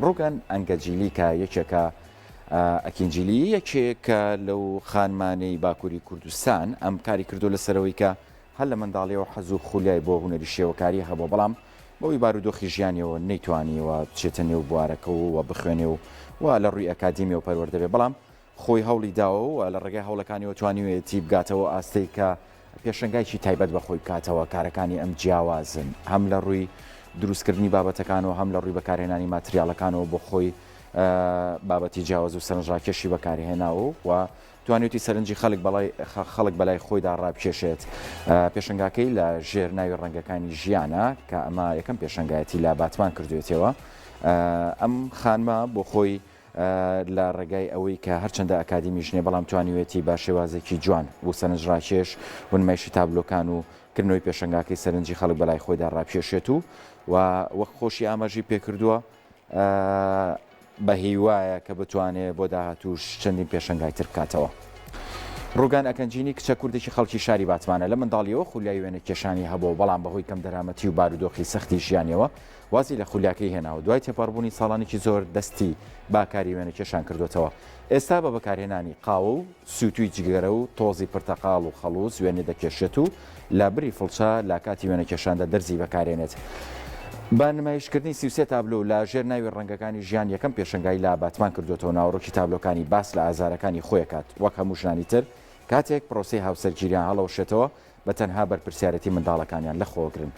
ڕوگەن ئەنگەجیلیکە یەکێکە ئەکینجیلی یەکێکە لەو خانمانەی باکووری کوردستان ئەم کاری کردو لەسەرەوەی کە هەر لە منداڵیەوە حەز و خولیای بۆ هوەری شێوەکاری هەبوو بەڵام بەوەی بارودۆخی ژیانیەوە نەیتوانیەوە بچێتە نێو بوارەکە و بخوێنێ و لە ڕووی ئەکادیمی و پەروەردەبێ بەڵام خۆی هەوڵی داوە و لە ڕێگای هەوڵەکانیەوە توانیوێتی بگاتەوە ئاستەی کە پێشنگایکی تایبەت بەخۆی بکاتەوە کارەکانی ئەم جیاوازن هەم لە ڕووی دروستکردنی بابەتەکانەوە هەم لە ڕووی بەکارهێنانی ماتریالەکانەوە بۆ خۆی بابەتی جیاواز و سەرنجڕاکێشی بەکارهێناوە و توانێتی سەرنجی خەڵک بەلای خۆیدا ڕابکێشێت پێشنگاکەی لە ژێر ناوی ڕەنگەکانی ژیانە کە ئەمە یەکەم پێشنگایەتی لە باتمان کردوێتەوە ئەم خانمە بۆ خۆی لە ڕێگای ئەوەی کە هەرچەندە ئەکادیمی ژنێ بەڵام توانیوێتی با شێوازێکی جوان بۆ سەرنجڕاکێش ونمایشی تابلۆکان و کردنەوەی پێشنگاکەی سەرنجی خەڵک بەلای خۆیدا ڕابکێشێت و وەک خۆشی ئاماژی پێکردووە بە هیوایە کە بتوانێت بۆ داهاتووش چەندین پێشنگای تر بکاتەوە. ڕوگان ئەکەنجینی کچە کوردێکی خەڵکی شاری باتمانە لە منداڵیەوە خولیای وێنە کێشانی هەبوو بەڵام بەهۆی کەم دەرامەتی و بارودۆخی سەختی ژیانیەوە وازی لە خولیاکەی هێناوە دوای تێپەڕبوونی ساڵانێکی زۆر دەستی باکاری وێنە کێشان کردوێتەوە. ئێستا بە بەکارهێنانی قاوە و سووتوی جگەرە و تۆزی پرتەقاڵ و خەڵوز وێنێ دەکێشێت و لە بری فڵچە لا کاتی وێنە کێشاندا دەرزی بەکارێنێت. با نمایشکردنی 33 تابلۆ لە ژێر ناوی ڕەنگەکانی ژیان یەکەم پێشنگای لە باتمان کردوێتەوە ناوڕۆکی تابلۆکانی باس لە ئازارەکانی خۆیەکات وەک هەموو ژنانی تر کاتێک پرۆسەی هاوسەرگیریان هەڵەوشێتەوە بە تەنها بەرپرسیارەتی منداڵەکانیان لەخۆگرن.